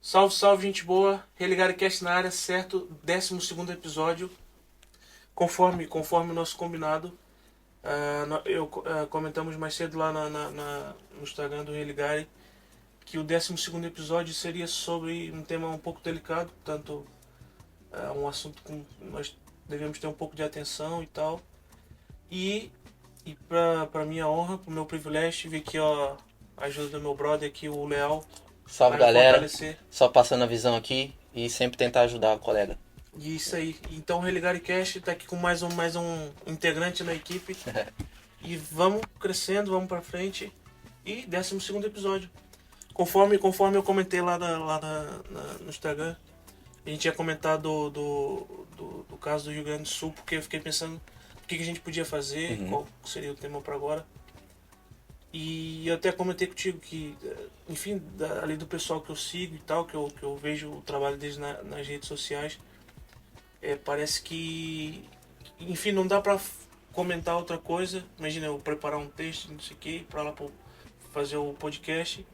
Salve, salve, gente boa. Religare Cast na área, certo? 12º episódio. Conforme o nosso combinado. Comentamos mais cedo lá no Instagram do Religare que o 12º episódio seria sobre um tema um pouco delicado, tanto um assunto que nós devemos ter um pouco de atenção e tal. E pra minha honra, pro meu privilégio, tive aqui a ajuda do meu brother aqui, o Leal, Salve para me galera, fortalecer. só passando a visão aqui e sempre tentar ajudar o colega. E isso aí. Então o Religare Cast tá aqui com mais um integrante na equipe. E vamos crescendo, vamos pra frente. E 12º episódio. Conforme eu comentei no Instagram, a gente ia comentar do caso do Rio Grande do Sul, porque eu fiquei pensando o que a gente podia fazer, qual seria o tema pra agora. E eu até comentei contigo que, enfim, ali do pessoal que eu sigo e tal, que eu vejo o trabalho deles nas redes sociais, parece que, enfim, não dá pra comentar outra coisa. Imagina eu preparar um texto, não sei o que, pra lá pra fazer o podcast.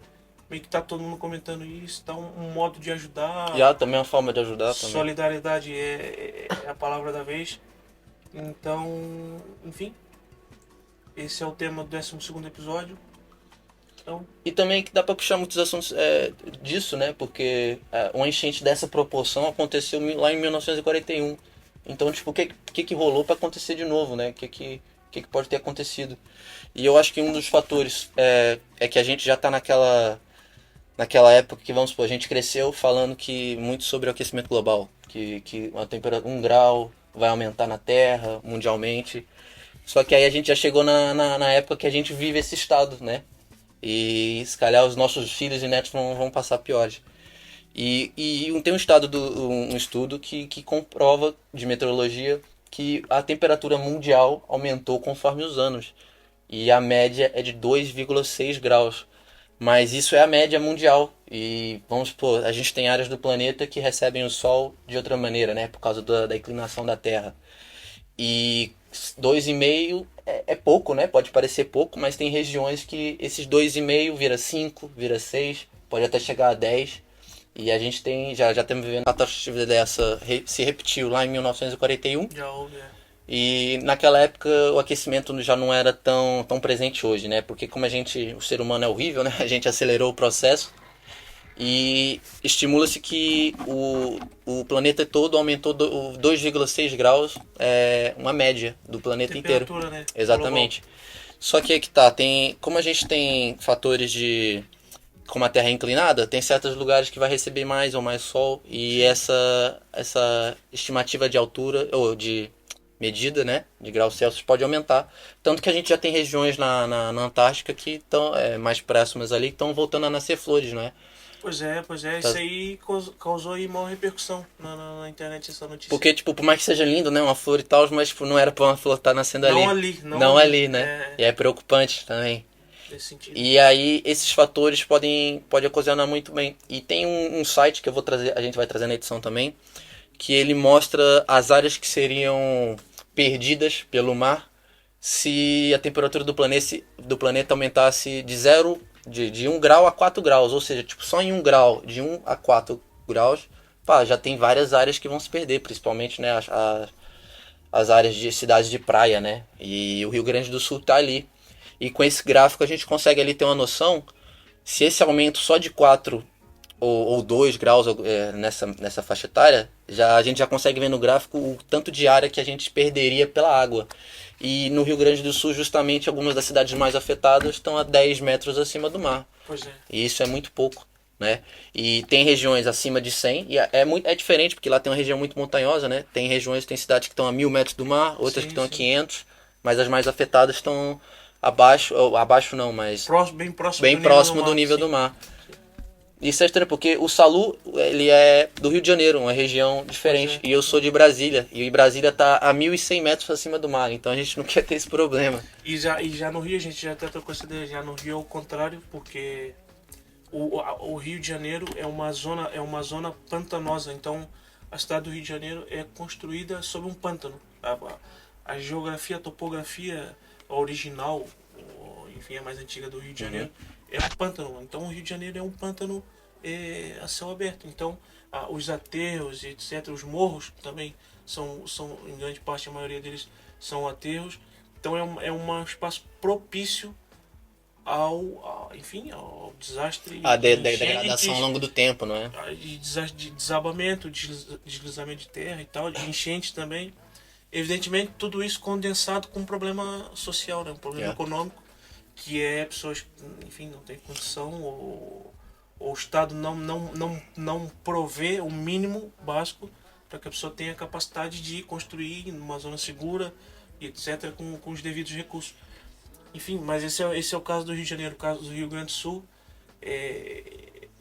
Meio que tá todo mundo comentando isso, tá um modo de E ajudar. também é uma forma de ajudar também. Solidariedade é a palavra da vez. Então, enfim, esse é o tema do 12º episódio. Então, E também que dá pra puxar muitos assuntos disso, né? Porque uma enchente dessa proporção aconteceu lá em 1941. Então, tipo, o que rolou pra acontecer de novo, né? O que pode ter acontecido? E eu acho que um dos fatores é que a gente já tá naquela época que, vamos supor, a gente cresceu falando que muito sobre o aquecimento global, que a temperatura 1 grau vai aumentar na Terra mundialmente. Só que aí a gente já chegou na época que a gente vive esse estado, né? E se calhar os nossos filhos e netos vão passar piores. E tem um estudo que comprova de meteorologia que a temperatura mundial aumentou conforme os anos. E a média é de 2,6 graus. Mas isso é a média mundial. E vamos supor, a gente tem áreas do planeta que recebem o Sol de outra maneira, né? Por causa da inclinação da Terra. E 2,5 é pouco, né? Pode parecer pouco, mas tem regiões que esses 2,5 vira 5, vira 6, pode até chegar a 10. E a gente já temos vivendo uma catástrofe dessa se repetiu lá em 1941. já houve. E naquela época o aquecimento já não era tão presente hoje, né? Porque como o ser humano é horrível, né? A gente acelerou o processo e estimula-se que o planeta todo aumentou 2,6 graus, uma média do planeta inteiro. Temperatura, né? Exatamente. Só que aí que tá, como a gente tem fatores como a Terra é inclinada, tem certos lugares que vai receber mais ou mais sol e essa estimativa de altura ou de medida, né, de graus Celsius pode aumentar. Tanto que a gente já tem regiões na Antártica que estão mais próximas ali, que estão voltando a nascer flores, né? Pois é. Tá. Isso aí causou aí maior repercussão na internet, essa notícia. Porque, tipo, por mais que seja lindo, né, uma flor e tal, mas tipo, não era pra uma flor estar nascendo ali. Não ali, Não ali. ali, né? E é preocupante também. Nesse sentido. E aí, esses fatores podem ocasionar muito bem. E tem um site que a gente vai trazer na edição também, que ele mostra as áreas que seriam perdidas pelo mar se a temperatura do planeta aumentasse de 1 grau a 4 graus, ou seja, tipo, só em 1 grau, de 1 a 4 graus, pá, já tem várias áreas que vão se perder, principalmente, né, as áreas de cidades de praia, né, e o Rio Grande do Sul tá ali. E com esse gráfico a gente consegue ali ter uma noção se esse aumento só de 4 ou 2 graus nessa faixa etária, a gente já consegue ver no gráfico o tanto de área que a gente perderia pela água. E no Rio Grande do Sul, justamente, algumas das cidades mais afetadas estão a 10 metros acima do mar. Pois é. E isso é muito pouco, né? E tem regiões acima de 100, e é diferente, porque lá tem uma região muito montanhosa, né? Tem cidades que estão a 1.000 metros do mar, outras que estão a 500, mas as mais afetadas estão abaixo, ou abaixo não, mas Bem próximo do nível sim. do mar. Isso é estranho, porque o Salu, ele é do Rio de Janeiro, uma região diferente. E eu sou de Brasília. E Brasília tá a 1.100 metros acima do mar. Então a gente não quer ter esse problema. E já no Rio, a gente já até trocou essa ideia, já no Rio é o contrário, porque o Rio de Janeiro é uma zona pantanosa. Então a cidade do Rio de Janeiro é construída sobre um pântano. A geografia, a topografia original, enfim, a mais antiga do Rio de Janeiro, é um pântano. Então o Rio de Janeiro é um pântano a céu aberto. Então, os aterros, etc., os morros também são, em grande parte, a maioria deles são aterros. Então, é um espaço propício enfim, ao desastre A de degradação ao enchentes, longo do tempo, não é? de desabamento, deslizamento de terra e tal, de enchente também. Evidentemente, tudo isso condensado com um problema social, né? Um problema econômico, que é pessoas que, enfim, não têm condição, ou o Estado não provê o mínimo básico para que a pessoa tenha a capacidade de construir numa zona segura e etc., com os devidos recursos. Enfim, mas esse é o caso do Rio de Janeiro. O caso do Rio Grande do Sul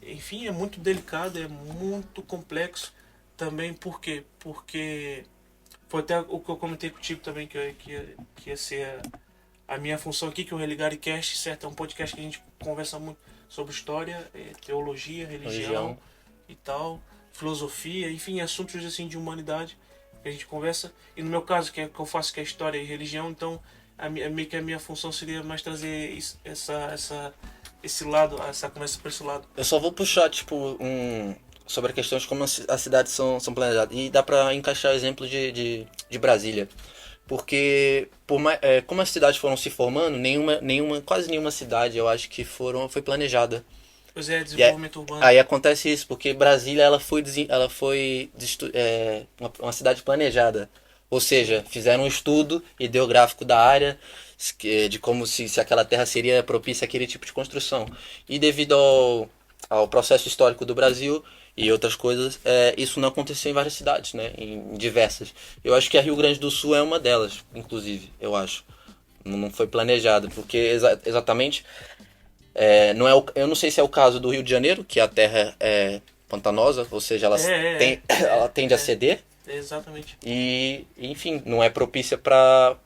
enfim, é muito delicado, é muito complexo também. Por quê? Porque foi até o que eu comentei contigo também, que ia ser a minha função aqui, que é o Religare-cast, certo? É um podcast que a gente conversa muito sobre história, teologia, religião e tal, filosofia, enfim, assuntos assim de humanidade que a gente conversa. E no meu caso, que eu faço, que é história e religião, então meio que a minha função seria mais trazer esse lado, essa conversa para esse lado. Eu só vou puxar, tipo, sobre a questão de como as cidades são planejadas. E dá pra encaixar o exemplo de Brasília. Porque, como as cidades foram se formando, quase nenhuma cidade, eu acho que foi planejada. Pois é, desenvolvimento urbano. Aí acontece isso, porque Brasília ela foi uma cidade planejada. Ou seja, fizeram um estudo ideográfico da área, de como se aquela terra seria propícia àquele tipo de construção. E devido ao processo histórico do Brasil e outras coisas, isso não aconteceu em várias cidades, né? Em diversas. Eu acho que a Rio Grande do Sul é uma delas, inclusive, eu acho. Não foi planejado, porque exatamente... eu não sei se é o caso do Rio de Janeiro, que a terra é pantanosa, ou seja, ela tende a ceder. Exatamente. E, enfim, não é propícia para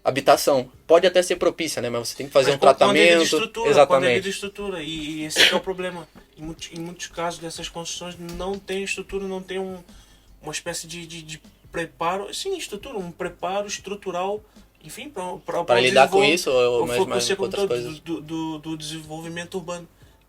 habitação. Pode até ser propícia, né? Mas você tem que fazer um tratamento. Com a devida estrutura. E esse é o problema. Em muitos casos dessas construções não tem estrutura, não tem uma espécie de preparo. Sim, estrutura, um preparo estrutural, enfim, para lidar com isso ou mais outras coisas. Do desenvolvimento urbano.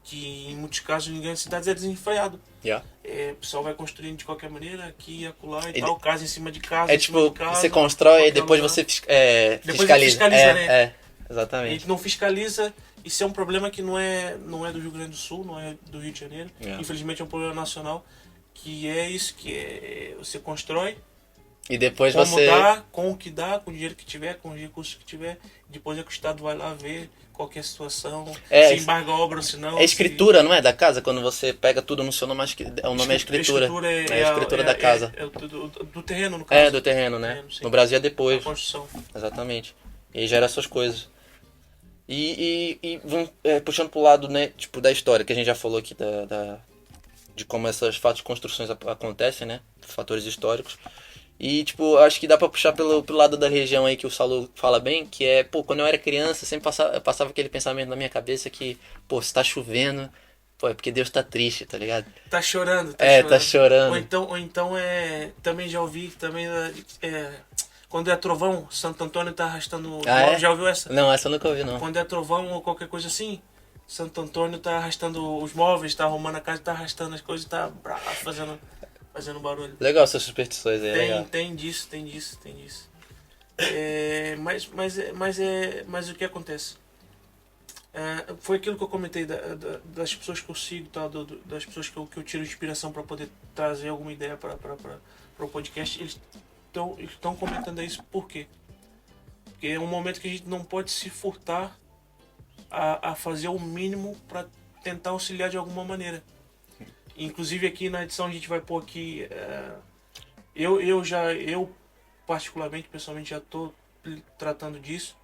Que em muitos casos em grandes cidades é desenfreado. O pessoal vai construindo de qualquer maneira, aqui e acolá e tal, casa em cima de casa. Tipo, você constrói e depois você fiscaliza. Fiscaliza, né? Exatamente. A gente não fiscaliza. Isso é um problema que não é do Rio Grande do Sul, não é do Rio de Janeiro. Infelizmente é um problema nacional, que é isso, você constrói. E depois com o que dá, com o dinheiro que tiver, com os recursos que tiver. Depois é que o Estado vai lá ver qual que é a situação, se embarga a obra ou se não. É escritura, não é? Da casa? Quando você pega tudo no seu nome, o nome é escritura. É a escritura da casa. Do terreno, no caso. Do terreno, né? No Brasil é depois. A construção. Exatamente. E aí gera essas coisas. E puxando pro lado, né, tipo, da história, que a gente já falou aqui de como esses fatos de construções acontecem, né? Fatores históricos. E, tipo, acho que dá pra puxar pelo lado da região aí que o Saulo fala bem, que é, quando eu era criança, sempre passava aquele pensamento na minha cabeça que, se tá chovendo, é porque Deus tá triste, tá ligado? Tá chorando, tá chorando. Ou então também já ouvi, quando é trovão, Santo Antônio tá arrastando... Já ouviu essa? Não, essa eu nunca ouvi, não. Quando é trovão ou qualquer coisa assim, Santo Antônio tá arrastando os móveis, tá arrumando a casa, tá arrastando as coisas, tá fazendo barulho. Legal essas superstições aí. Tem disso. Mas o que acontece? Foi aquilo que eu comentei das pessoas que eu sigo, tá? Das pessoas que eu tiro inspiração para poder trazer alguma ideia para o podcast. Eles estão comentando isso por quê? Porque é um momento que a gente não pode se furtar a fazer o mínimo para tentar auxiliar de alguma maneira. Inclusive aqui na edição a gente vai pôr aqui, eu particularmente, pessoalmente, já estou tratando disso.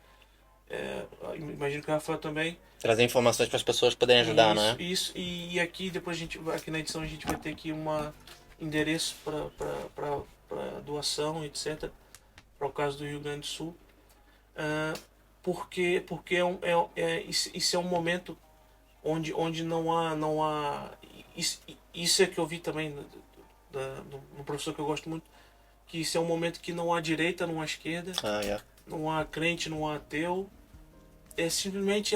Imagino que o Rafael também. Trazer informações para as pessoas poderem ajudar, né? Isso, e aqui depois aqui na edição a gente vai ter aqui endereço para doação, etc. Para o caso do Rio Grande do Sul. Porque isso é um momento onde não há isso é que eu vi também no professor que eu gosto muito, que isso é um momento que não há direita, não há esquerda, não há crente, não há ateu, simplesmente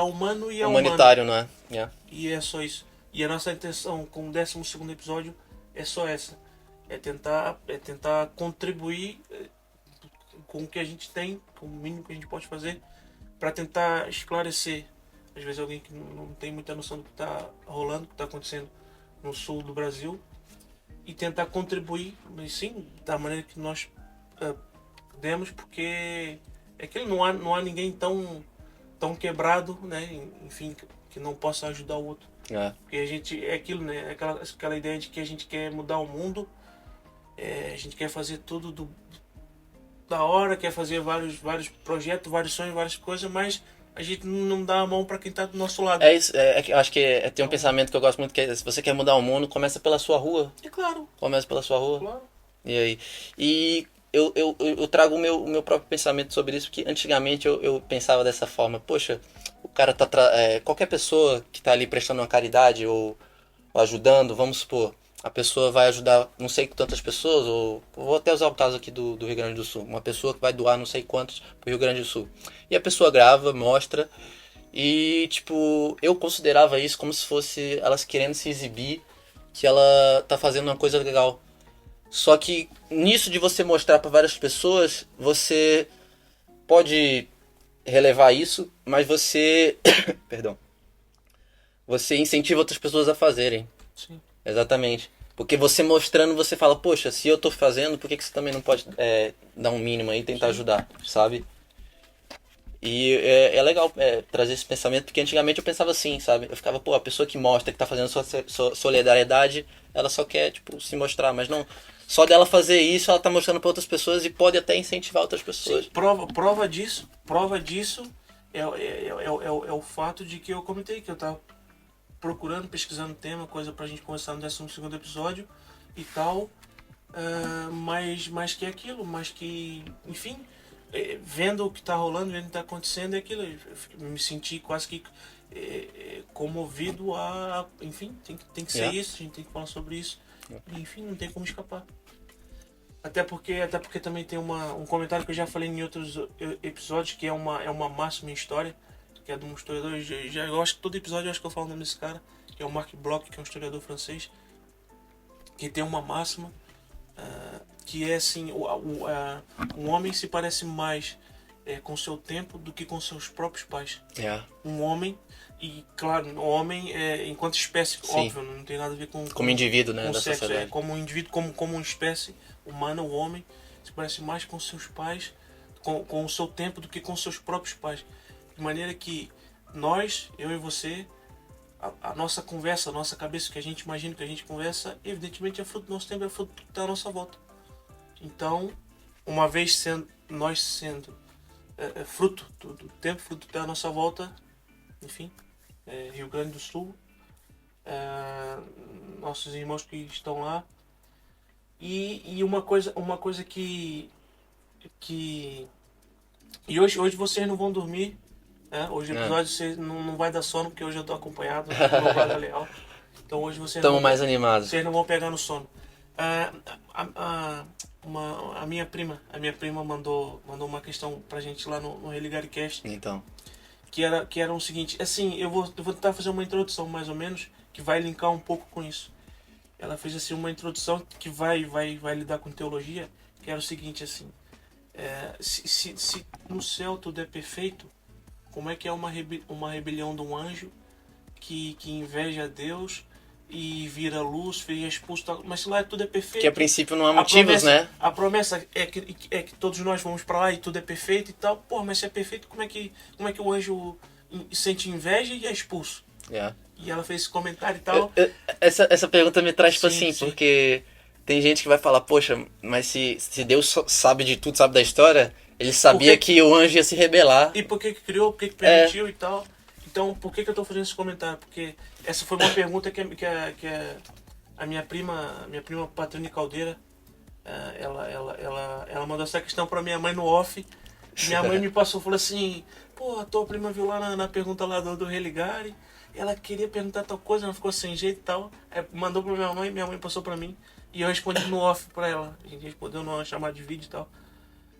humano e humanitário, não é? E é só isso. E a nossa intenção com o 12º episódio é só essa. É tentar contribuir com o que a gente tem, com o mínimo que a gente pode fazer, para tentar esclarecer. Às vezes alguém que não tem muita noção do que está rolando, do que está acontecendo no sul do Brasil, e tentar contribuir, mas sim, da maneira que nós podemos, porque é que não há ninguém tão quebrado, né? Enfim, que não possa ajudar o outro. Porque a gente é aquilo, né? Aquela ideia de que a gente quer mudar o mundo, a gente quer fazer tudo da hora, quer fazer vários projetos, vários sonhos, várias coisas, mas a gente não dá a mão para quem está do nosso lado. É isso, eu acho que tem um pensamento que eu gosto muito, que é, se você quer mudar o mundo, começa pela sua rua. É claro. Começa pela sua rua. Claro. E aí? E eu trago o meu próprio pensamento sobre isso, que antigamente eu pensava dessa forma, poxa, o cara qualquer pessoa que tá ali prestando uma caridade ou ajudando, vamos supor, a pessoa vai ajudar não sei quantas pessoas, ou vou até usar o caso aqui do Rio Grande do Sul, uma pessoa que vai doar não sei quantos pro Rio Grande do Sul. E a pessoa grava, mostra, e tipo, eu considerava isso como se fosse elas querendo se exibir que ela tá fazendo uma coisa legal. Só que nisso de você mostrar para várias pessoas, você pode relevar isso, mas você perdão, você incentiva outras pessoas a fazerem. Sim. Exatamente. Porque você mostrando, você fala, poxa, se eu tô fazendo, por que você também não pode dar um mínimo aí e tentar ajudar, sabe? E é legal trazer esse pensamento, porque antigamente eu pensava assim, sabe? Eu ficava, pô, a pessoa que mostra que tá fazendo solidariedade, ela só quer, tipo, se mostrar, mas não. Só dela fazer isso, ela tá mostrando para outras pessoas e pode até incentivar outras pessoas. Sim, prova disso é o fato de que eu comentei que eu tava procurando, pesquisando tema, coisa pra gente conversar no 12º episódio e tal, mas que é aquilo, mas que, enfim, vendo o que tá rolando, vendo o que tá acontecendo, é aquilo, eu me senti quase que comovido enfim, tem que ser isso, a gente tem que falar sobre isso, enfim, não tem como escapar. Até porque também tem um comentário que eu já falei em outros episódios, que é uma máxima em história, que é de um historiador, eu acho que todo episódio eu acho que eu falo o nome desse cara, que é o Marc Bloch, que é um historiador francês, que tem uma máxima, que é assim, um homem se parece mais com seu tempo do que com seus próprios pais. Um homem, e claro, o homem enquanto espécie, sim, óbvio, não tem nada a ver com como indivíduo, né, com da sexo, sociedade. como um indivíduo, como uma espécie humana, o homem se parece mais com seus pais, com o seu tempo, do que com seus próprios pais. De maneira que nós, eu e você, a nossa conversa, a nossa cabeça, o que a gente imagina, o que a gente conversa, evidentemente é fruto do nosso tempo, é fruto da nossa volta. Então, uma vez nós sendo fruto do tempo, fruto da nossa volta, enfim, Rio Grande do Sul, nossos irmãos que estão lá, e uma coisa que e hoje vocês não vão dormir, né? Hoje o episódio não vai dar sono, porque hoje eu tô acompanhado do meu Guarda Leal, então hoje vocês Estamos mais animados. Vocês não vão pegar no sono. A minha prima mandou uma questão pra gente lá no Religaricast, Então, que era o seguinte, assim, eu vou tentar fazer uma introdução mais ou menos, que vai linkar um pouco com isso. Ela fez assim uma introdução que vai lidar com teologia, que era o seguinte, assim, se no céu tudo é perfeito, como é que é uma rebelião de um anjo que inveja a Deus e vira luz, vira expulso, mas se lá tudo é perfeito. que a princípio não há motivos, né? A promessa é que todos nós vamos para lá e tudo é perfeito e tal. Pô, mas se é perfeito, como é que o anjo sente inveja e é expulso? E ela fez esse comentário e tal. Essa pergunta me traz, tipo assim, sim. porque tem gente que vai falar, poxa, mas se Deus sabe de tudo, sabe da história, ele sabia que o anjo ia se rebelar. E por que criou, por que permitiu e tal. Então, por que eu tô fazendo esse comentário? Porque essa foi uma pergunta que a minha prima Patrine Caldeira, ela mandou essa questão pra minha mãe no off. Minha mãe me falou assim, pô, a tua prima viu lá na pergunta lá do Religare, ela queria perguntar tal coisa, ela ficou sem jeito e tal. Aí mandou pra minha mãe passou pra mim, e eu respondi no off pra ela. A gente respondeu numa chamada de vídeo e tal.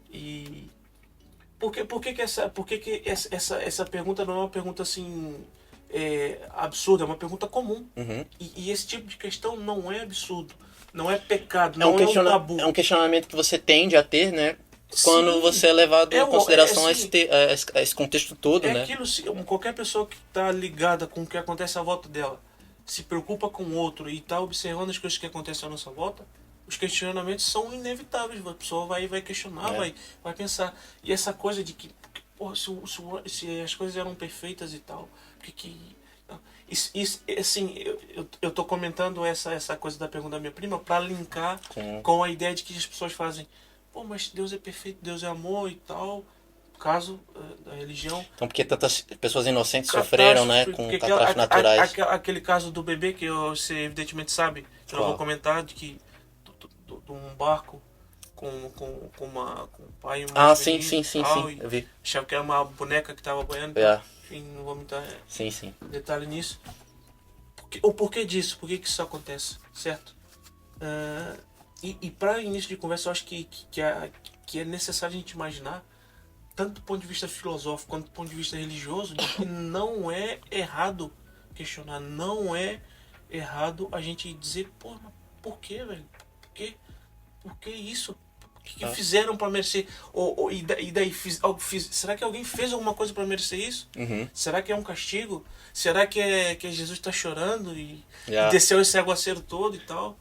E por que essa pergunta não é uma pergunta assim absurdo, é uma pergunta comum. Uhum. E esse tipo de questão não é absurdo, não é pecado, É um, não é um tabu. é um questionamento que você tende a ter, né? Quando Sim, você é levado em consideração a, assim, a esse contexto todo, é né? aquilo, qualquer pessoa que está ligada com o que acontece à volta dela, se preocupa com o outro e está observando as coisas que acontecem à nossa volta, os questionamentos são inevitáveis. A pessoa vai questionar, vai pensar. E essa coisa de que, porra, se as coisas eram perfeitas e tal, que assim, eu tô comentando essa coisa da pergunta da minha prima para linkar com a ideia de que as pessoas fazem, pô, mas Deus é perfeito, Deus é amor e tal, caso da religião. Então, porque tantas pessoas inocentes sofreram, né, com catástrofes naturais. Aquele caso do bebê que você evidentemente sabe, eu não vou comentar, de que de um barco com um pai e uma Sim, eu vi. Achava que era uma boneca que estava boiando. Enfim, não vou entrar detalhe nisso. O porquê disso? Por que isso acontece? Certo? E para início de conversa, eu acho que é necessário a gente imaginar, tanto do ponto de vista filosófico quanto do ponto de vista religioso, de que não é errado questionar, não é errado a gente dizer, pô, mas por que, velho? Por que isso? O que fizeram para merecer? E daí, será que alguém fez alguma coisa para merecer isso? Uhum. Será que é um castigo? Será que Jesus está chorando e desceu esse aguaceiro todo e tal?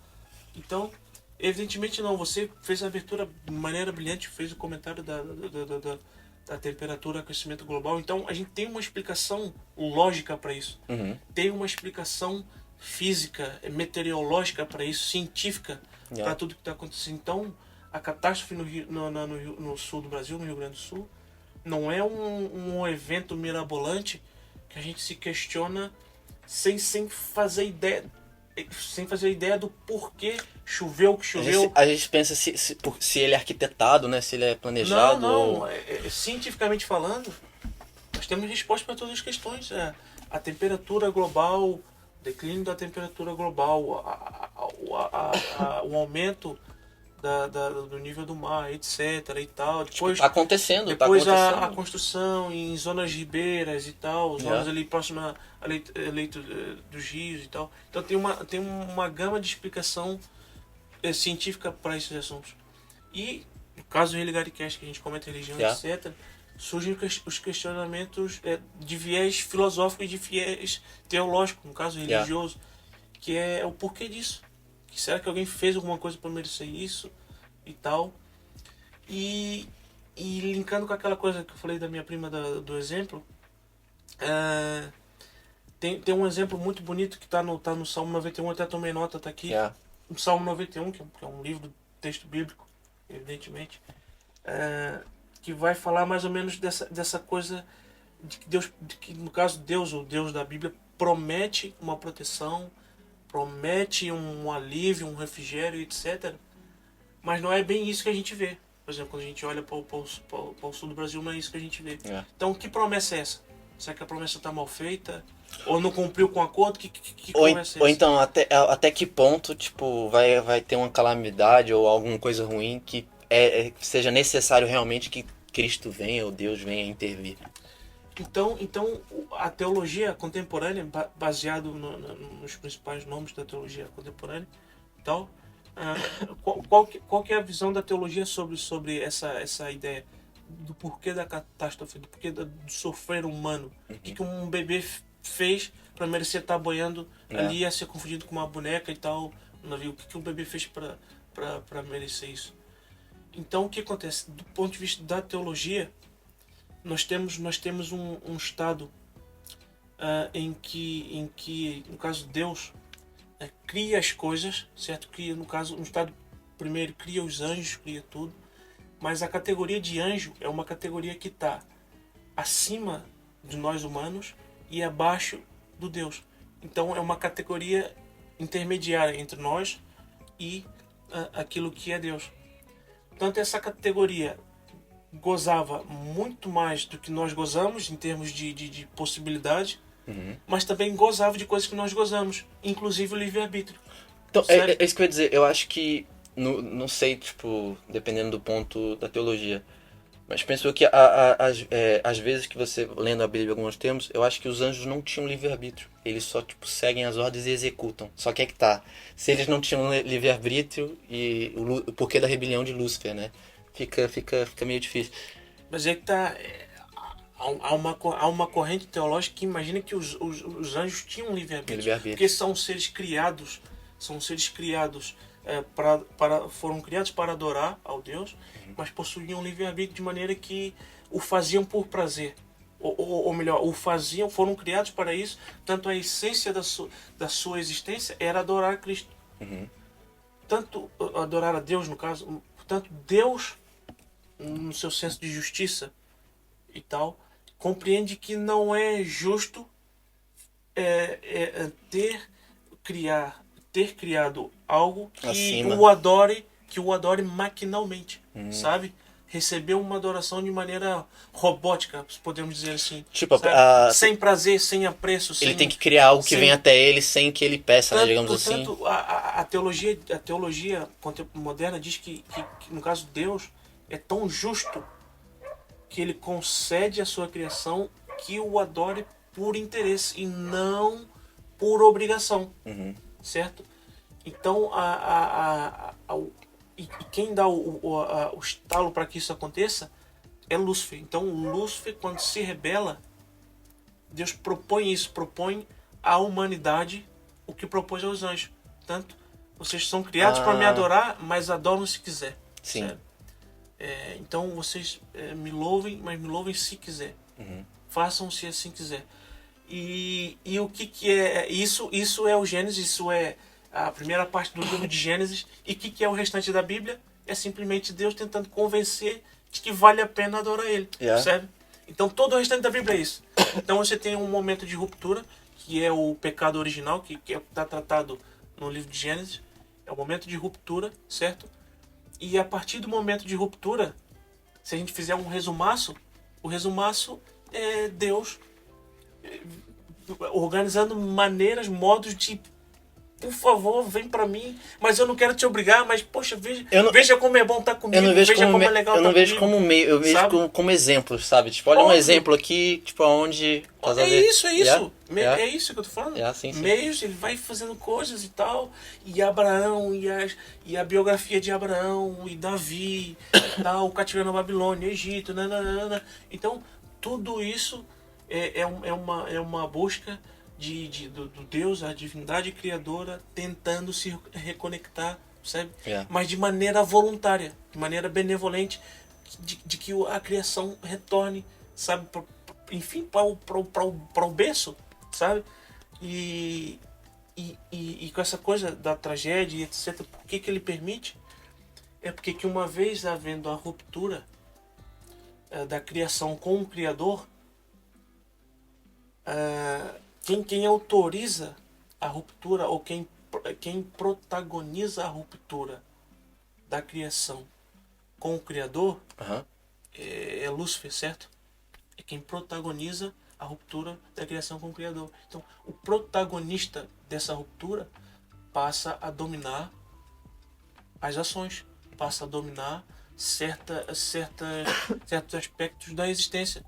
Então, evidentemente não. Você fez a abertura de maneira brilhante, fez o comentário da temperatura, aquecimento global. Então, a gente tem uma explicação lógica para isso. Uhum. Tem uma explicação física, meteorológica para isso, científica para tudo que está acontecendo. Então, a catástrofe no sul do Brasil, no Rio Grande do Sul, não é um evento mirabolante que a gente se questiona sem fazer ideia do porquê choveu o que choveu. A gente pensa se ele é arquitetado, né? Se ele é planejado. Não. Cientificamente falando, nós temos resposta para todas as questões. A temperatura global, declínio da temperatura global, o aumento do nível do mar, etc. e tal. Depois, tá acontecendo, depois a construção em zonas ribeiras e tal, zonas ali próximas a leito dos rios e tal. Então tem uma gama de explicação científica para esses assuntos. E no caso do Religare Cast, que a gente comenta religião, etc., surgem os questionamentos de viés filosófico e de viés teológico, no caso religioso, que é o porquê disso. Será que alguém fez alguma coisa para merecer isso e tal? E linkando com aquela coisa que eu falei da minha prima do exemplo, tem um exemplo muito bonito que está no Salmo 91, até tomei nota, está aqui. O Salmo 91, que é um livro do texto bíblico, evidentemente, que vai falar mais ou menos dessa coisa de que Deus, no caso Deus, o Deus da Bíblia, promete uma proteção, promete um alívio, um refrigério, etc. Mas não é bem isso que a gente vê. Por exemplo, quando a gente olha para o sul do Brasil, não é isso que a gente vê. Então, que promessa é essa? Será que a promessa está mal feita? Ou não cumpriu com o acordo? Que promessa é essa? Ou então, até que ponto vai ter uma calamidade ou alguma coisa ruim que seja necessário realmente que Cristo venha ou Deus venha intervir? Então a teologia contemporânea, baseado nos principais nomes da teologia contemporânea, tal, qual que é a visão da teologia sobre essa ideia do porquê da catástrofe, do porquê do sofrer humano? O que um bebê fez para merecer estar boiando ali a ser confundido com uma boneca e tal no navio? O que um bebê fez para merecer isso? Então, o que acontece? Do ponto de vista da teologia, nós temos um estado em que, no caso, Deus cria as coisas, certo? Cria, no caso, um estado primeiro cria os anjos, cria tudo, mas a categoria de anjo é uma categoria que está acima de nós humanos e abaixo do Deus. Então é uma categoria intermediária entre nós e aquilo que é Deus. Portanto, essa categoria gozava muito mais do que nós gozamos em termos de possibilidade, mas também gozava de coisas que nós gozamos, inclusive o livre-arbítrio. Então, é isso que eu ia dizer. Eu acho que, não sei, tipo, dependendo do ponto da teologia, Mas pensou que às vezes que você, lendo a Bíblia alguns termos, eu acho que os anjos não tinham livre-arbítrio. Eles só, tipo, seguem as ordens e executam. Só que é que tá. Se eles não tinham livre-arbítrio, e o porquê da rebelião de Lúcifer, né? Fica meio difícil. Mas é que tá. Há uma corrente teológica que imagina que os anjos tinham livre-arbítrio. Porque são seres criados. Foram criados para adorar ao Deus, mas possuíam livre-arbítrio de maneira que o faziam por prazer. Ou melhor, foram criados para isso, tanto a essência da sua existência era adorar a Cristo. Tanto adorar a Deus, no caso, portanto, Deus, no seu senso de justiça e tal, compreende que não é justo ter criado algo que o adore maquinalmente, sabe? Recebeu uma adoração de maneira robótica, podemos dizer assim. Tipo, sem prazer, sem apreço. Ele tem que criar algo que venha até ele sem que ele peça, né, digamos assim. Portanto, a teologia moderna diz que, no caso, Deus é tão justo que ele concede a sua criação que o adore por interesse e não por obrigação. Certo? Então, e quem dá o estalo para que isso aconteça é Lúcifer. Então, Lúcifer, quando se rebela, Deus propõe à humanidade o que propôs aos anjos. Portanto, vocês são criados para me adorar, mas adoram se quiser. Sim. Certo? Então, vocês me louvem, mas me louvem se quiser. Façam se assim quiser. E o que é isso? Isso é o Gênesis, isso é a primeira parte do livro de Gênesis. E o que é o restante da Bíblia? É simplesmente Deus tentando convencer de que vale a pena adorar Ele. Percebe? Então todo o restante da Bíblia é isso. Então você tem um momento de ruptura, que é o pecado original, que está tratado no livro de Gênesis. É o momento de ruptura, certo? E a partir do momento de ruptura, se a gente fizer um resumaço, o resumaço é Deus organizando maneiras, modos de, por favor, vem pra mim, mas eu não quero te obrigar, mas poxa, veja como é bom estar comigo, eu não vejo veja como é legal eu não estar vejo comigo, como meio, eu vejo como exemplos, sabe? Tipo, olha um exemplo aqui, tipo, aonde... É isso. Yeah. É isso que eu tô falando. Sim. Meios, ele vai fazendo coisas e tal, e Abraão, e a biografia de Abraão, e Davi, o cativeiro na Babilônia, Egito, nananana. Então, tudo isso é uma busca do Deus, a divindade criadora, tentando se reconectar, sabe? Mas de maneira voluntária, de maneira benevolente, de que a criação retorne, sabe? Enfim, para o berço, sabe? E com essa coisa da tragédia, etc., por que ele permite? É porque que uma vez havendo a ruptura da criação com o Criador, quem autoriza a ruptura, ou quem protagoniza a ruptura da criação com o Criador, é Lúcifer, certo? É quem protagoniza a ruptura da criação com o Criador. Então, o protagonista dessa ruptura passa a dominar as ações, passa a dominar certos aspectos da existência.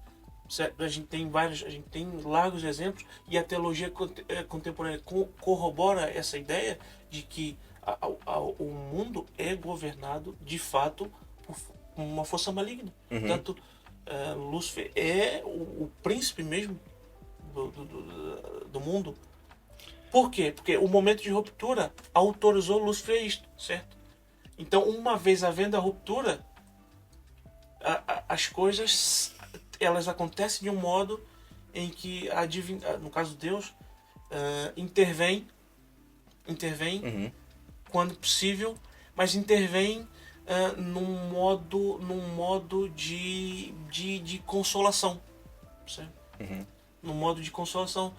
A gente tem largos exemplos, e a teologia contemporânea corrobora essa ideia de que o mundo é governado de fato por uma força maligna. Tanto Lúcifer é o príncipe mesmo do mundo. Por quê? Porque o momento de ruptura autorizou Lúcifer a isto, certo? Então, uma vez havendo a ruptura, as coisas elas acontecem de um modo em que no caso Deus intervém quando possível, mas intervém num modo de consolação, certo? Num modo de consolação.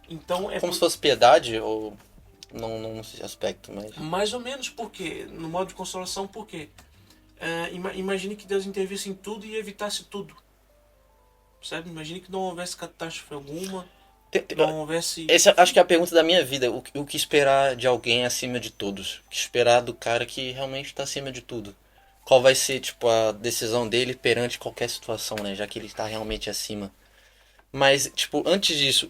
Então como se fosse piedade, ou não nesse aspecto, mas mais ou menos. Porque no modo de consolação, porque imagine que Deus intervisse em tudo e evitasse tudo, sabe? Imagine que não houvesse catástrofe alguma, não houvesse... Essa acho que é a pergunta da minha vida. O que esperar de alguém acima de todos? O que esperar do cara que realmente está acima de tudo? qual vai ser, tipo, a decisão dele perante qualquer situação, né? Já que ele está realmente acima. Mas, tipo, antes disso,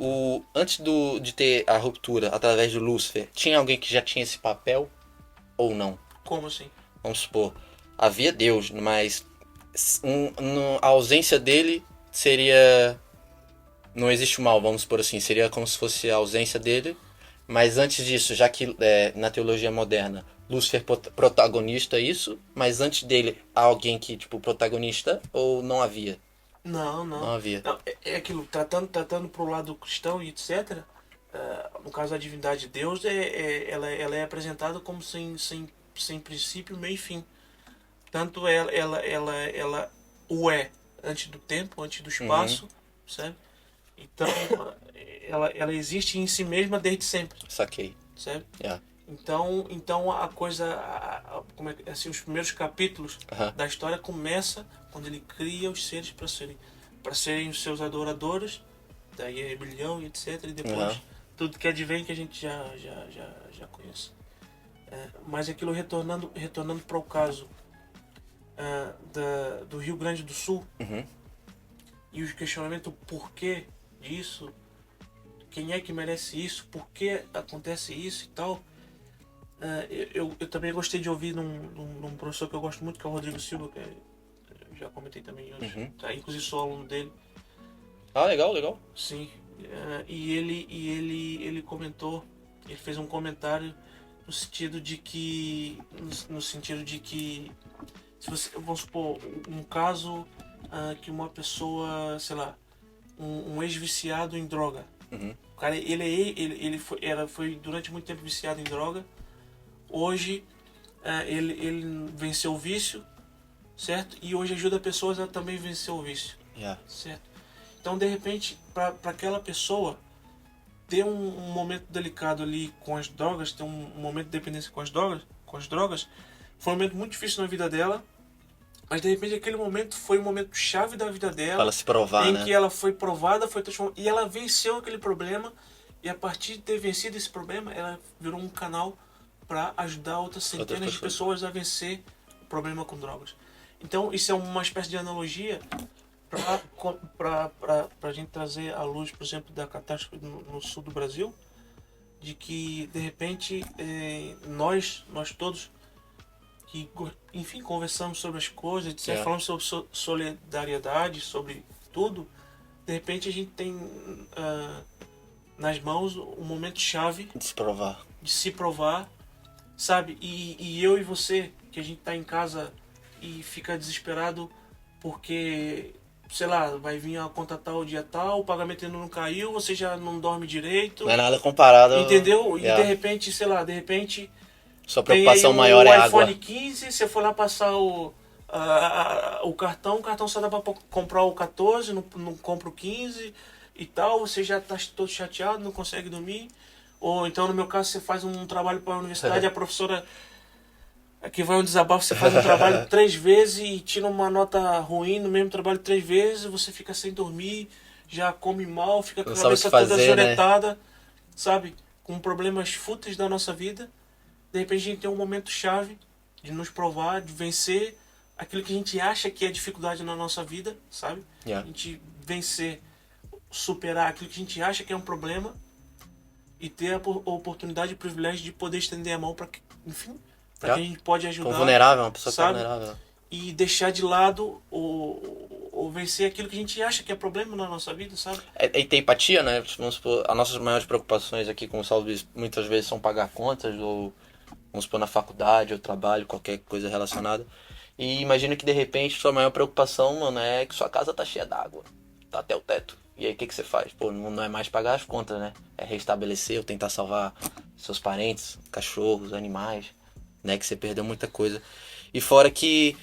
de ter a ruptura através do Lúcifer, tinha alguém que já tinha esse papel ou não? Como assim? Vamos supor, havia Deus, mas a ausência dele seria. Não existe o mal, vamos supor assim. Seria como se fosse a ausência dele. Mas antes disso, já que na teologia moderna, Lúcifer protagonista isso, mas antes dele há alguém que, tipo, protagonista ou não havia? Não, Não não. havia. Não, é aquilo, tratando pro lado cristão e etc. No caso, a divindade de Deus, ela é apresentada como sem princípio, meio e fim. Tanto ela o é antes do tempo, antes do Uhum, espaço, sabe? Então, ela existe em si mesma desde sempre, saquei. sabe? Yeah. Então a coisa, como assim, os primeiros capítulos Aham. da história começa quando ele cria os seres para serem os seus adoradores, daí a rebelião e etc. E Aham. depois tudo que advém que a gente já conhece. Mas aquilo retornando para o caso do Rio Grande do Sul Uhum. e os questionamentos porquê disso, quem é que merece isso, por que acontece isso e tal. Eu também gostei de ouvir num professor que eu gosto muito, que é o Rodrigo Silva, que eu já comentei também hoje. Uhum. Tá, inclusive sou aluno dele, Ah, legal, legal. sim. Ele comentou, ele fez um comentário no sentido de que, se você, vamos supor, um caso que uma pessoa, sei lá, um ex-viciado em droga. Uhum. O cara, foi durante muito tempo viciado em droga. Hoje ele venceu o vício, certo? E hoje ajuda pessoas a também vencer o vício, Yeah. certo? Então, de repente, para aquela pessoa ter um momento delicado ali com as drogas, ter um momento de dependência com as drogas, foi um momento muito difícil na vida dela, mas de repente aquele momento foi um momento chave da vida Pra dela, ela se provar, em né? que ela foi provada, foi transformada, e ela venceu aquele problema, e a partir de ter vencido esse problema, ela virou um canal para ajudar outras Outras centenas de pessoas. pessoas a vencer o problema com drogas. Então, isso é uma espécie de analogia para a gente trazer à luz, por exemplo, da catástrofe no sul do Brasil, de que, de repente, nós todos que, enfim, conversamos sobre as coisas, etc., Yeah. falamos sobre solidariedade, sobre tudo, de repente a gente tem nas mãos um momento chave De se provar. de se provar, sabe? E eu e você, que a gente tá em casa e fica desesperado porque, sei lá, vai vir a conta tal, dia tal, o pagamento ainda não caiu, você já não dorme direito, Não é nada comparado. entendeu? E de Yeah. repente, sei lá, de repente Sua tem aí preocupação maior o é iPhone água. 15, você foi lá passar o cartão só dá pra comprar o 14, não compra o 15 e tal, você já tá todo chateado, não consegue dormir. Ou então, no meu caso, você faz um trabalho para a universidade, a professora aqui vai um desabafo, você faz um trabalho 3 vezes e tira uma nota ruim no mesmo trabalho 3 vezes, você fica sem dormir, já come mal, fica com Não a sabe o que cabeça toda fazer, né? azoretada, sabe? Com problemas fúteis da nossa vida. De repente a gente tem um momento chave de nos provar, de vencer aquilo que a gente acha que é dificuldade na nossa vida, sabe? Yeah. A gente vencer, superar aquilo que a gente acha que é um problema e ter a oportunidade e o privilégio de poder estender a mão para que, enfim, para Yeah. que a gente pode Com ajudar, vulnerável, uma pessoa que tá sabe? vulnerável. E deixar de lado ou vencer aquilo que a gente acha que é problema na nossa vida, sabe? E tem empatia, né? Vamos supor, as nossas maiores preocupações aqui com o Saulo Luiz muitas vezes são pagar contas, ou vamos supor na faculdade, ou trabalho, qualquer coisa relacionada. E imagina que de repente sua maior preocupação, mano, é que sua casa tá cheia d'água, tá até o teto. E aí o que você faz? Pô, não é mais pagar as contas, né? É restabelecer ou tentar salvar seus parentes, cachorros, animais, né? Que você perdeu muita coisa. E fora que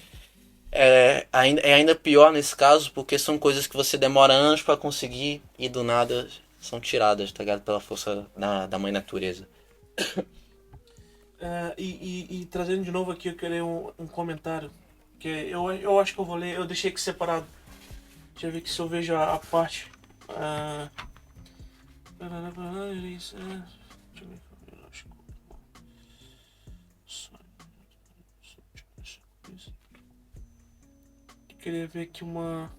é ainda pior nesse caso, porque são coisas que você demora anos pra conseguir e do nada são tiradas, tá ligado? Pela força da mãe natureza. E trazendo de novo aqui, eu queria um comentário. Que eu acho que eu vou ler, eu deixei aqui separado. Deixa eu ver que se eu vejo a parte. ah, deixa eu ver. Eu acho que- queria ver aqui uma...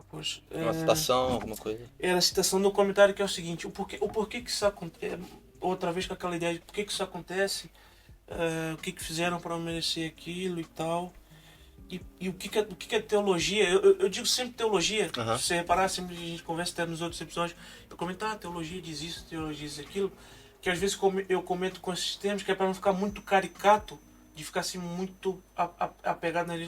poxa. Uma citação, alguma coisa. Era a citação do comentário que é o seguinte: o porquê que isso acontece. Outra vez com aquela ideia de por que isso acontece, o que fizeram para merecer aquilo e tal. E o que é teologia? Eu digo sempre teologia. Se você reparar, sempre a gente conversa até nos outros episódios. Eu comento, teologia diz isso, teologia diz aquilo. Que às vezes eu comento com esses termos que é para não ficar muito caricato, de ficar assim muito apegado nele.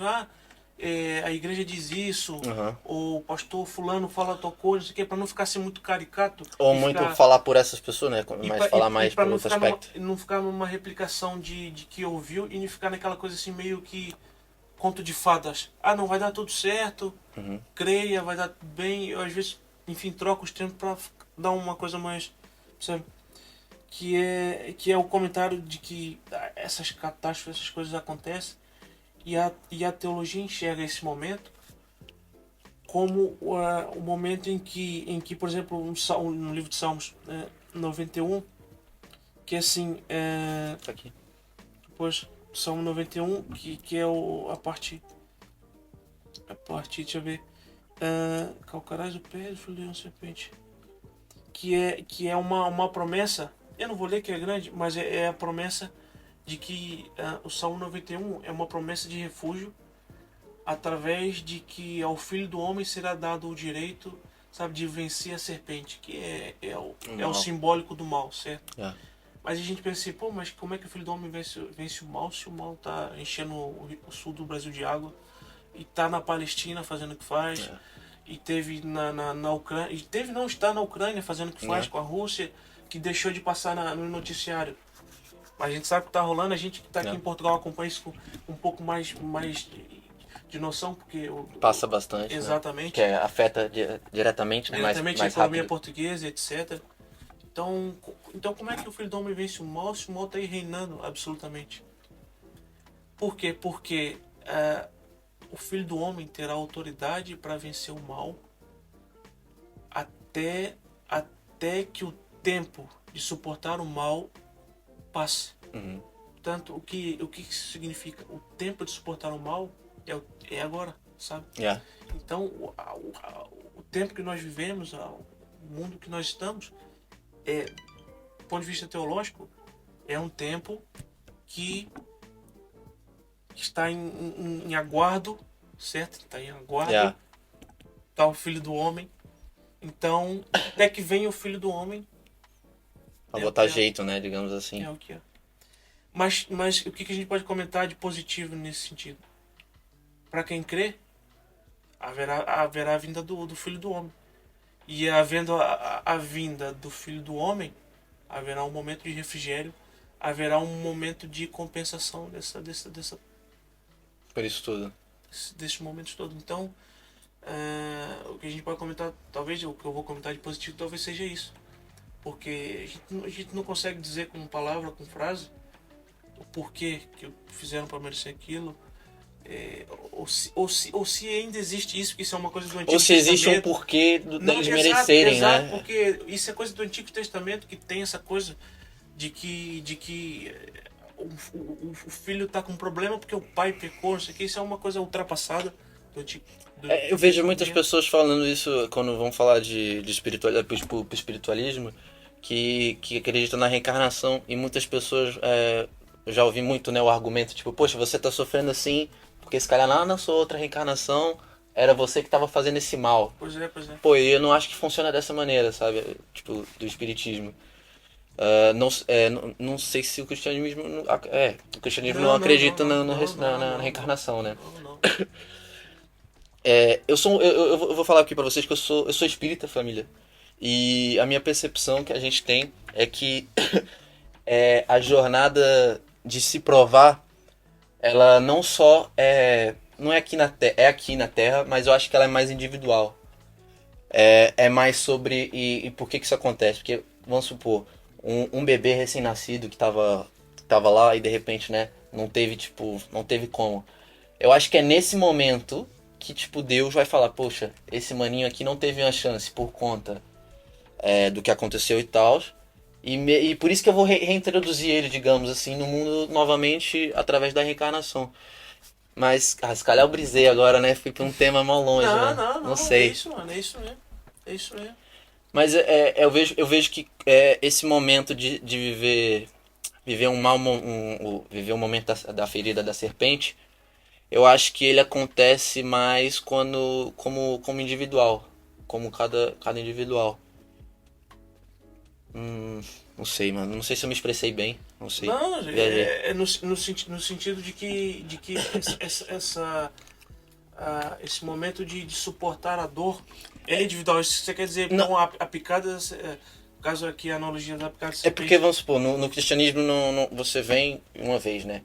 A igreja diz isso, ou o pastor fulano fala tal coisa, não sei o que, para não ficar assim muito caricato. Ou muito falar por essas pessoas, né? Mas falar mais por outro aspecto. Não ficar numa replicação de que ouviu e não ficar naquela coisa assim meio que conto de fadas. Não vai dar tudo certo, creia, vai dar bem. Eu às vezes, enfim, troco os termos para dar uma coisa mais, sabe? Que é o comentário de que essas catástrofes, essas coisas acontecem e a teologia enxerga esse momento como o momento em que, por exemplo, no livro de Salmos 91, que assim, Tá aqui. depois Salmo 91, que é a parte, deixa eu ver, calcarás o pé do filho de uma serpente, que é uma promessa. Eu não vou ler que é grande, mas é a promessa de que o Salmo 91 é uma promessa de refúgio através de que ao Filho do Homem será dado o direito, sabe, de vencer a serpente, que é o simbólico do mal, certo? Mas a gente pensa assim, mas como é que o Filho do Homem vence o mal se o mal está enchendo o sul do Brasil de água e está na Palestina fazendo o que faz, e teve na Ucrânia, está na Ucrânia fazendo o que faz com a Rússia, que deixou de passar no noticiário. Mas a gente sabe o que está rolando, a gente que está aqui em Portugal acompanha isso com um pouco mais de noção, porque... Passa bastante, exatamente. Né? Que afeta diretamente, né? mais a economia rápido. Portuguesa, etc. Então, como é que o Filho do Homem vence o mal se o mal está aí reinando absolutamente? Por quê? Porque o Filho do Homem terá autoridade para vencer o mal até que o tempo de suportar o mal passe. Portanto, o que isso significa? O tempo de suportar o mal é agora, sabe? Então, o tempo que nós vivemos, o mundo que nós estamos, do ponto de vista teológico, é um tempo que está em aguardo, certo? Está em aguardo. Está o Filho do Homem. Então, até que venha o Filho do Homem, pra botar jeito, né? Digamos assim. É o que é. Mas o que a gente pode comentar de positivo nesse sentido? Para quem crê, haverá a vinda do Filho do Homem. E havendo a vinda do Filho do Homem, haverá um momento de refrigério, haverá um momento de compensação por isso tudo. Desses momentos todos. Então, o que a gente pode comentar, talvez o que eu vou comentar de positivo, talvez seja isso. Porque a gente não consegue dizer com palavra, com frase, o porquê que fizeram para merecer aquilo. Ou se ainda existe isso, que isso é uma coisa do Antigo Testamento. Ou se existe um porquê deles merecerem, exato, né? Porque isso é coisa do Antigo Testamento, que tem essa coisa de que o filho está com problema porque o pai pecou, não sei o que. Isso é uma coisa ultrapassada do Antigo. Eu vejo muitas pessoas falando isso quando vão falar de espiritualismo, que acreditam na reencarnação, e muitas pessoas, eu já ouvi muito, né, o argumento, tipo, poxa, você tá sofrendo assim, porque esse cara lá na sua outra reencarnação era você que tava fazendo esse mal. Pois é. Pô, eu não acho que funciona dessa maneira, sabe, tipo, do espiritismo. Não sei se o cristianismo... o cristianismo não acredita na reencarnação, né? Não. Eu vou falar aqui pra vocês que eu sou espírita, família. E a minha percepção que a gente tem é que a jornada de se provar, ela não só não é aqui aqui na Terra, mas eu acho que ela é mais individual. É mais sobre... E por que isso acontece? Porque, vamos supor, um bebê recém-nascido que tava lá e de repente, né, não teve como. Eu acho que é nesse momento que, tipo, Deus vai falar, poxa, esse maninho aqui não teve uma chance por conta do que aconteceu e tal. E por isso que eu vou reintroduzir ele, digamos assim, no mundo novamente através da reencarnação. Mas, se calhar eu brisei agora, né? Fui pra um tema mó longe, Não, né? não, Não não, é sei. isso, mano, é isso mesmo. É isso mesmo. Mas eu vejo que esse momento de viver viver um momento da ferida da serpente, eu acho que ele acontece mais como individual, como cada individual. Não sei, mano. Não sei se eu me expressei bem. Não sei. Não, Viajei. no sentido de que esse momento de suportar a dor é individual. Isso você quer dizer, Não, então a picada, no caso aqui a analogia da picada de é porque, serpente. vamos supor, no cristianismo você vem uma vez, né?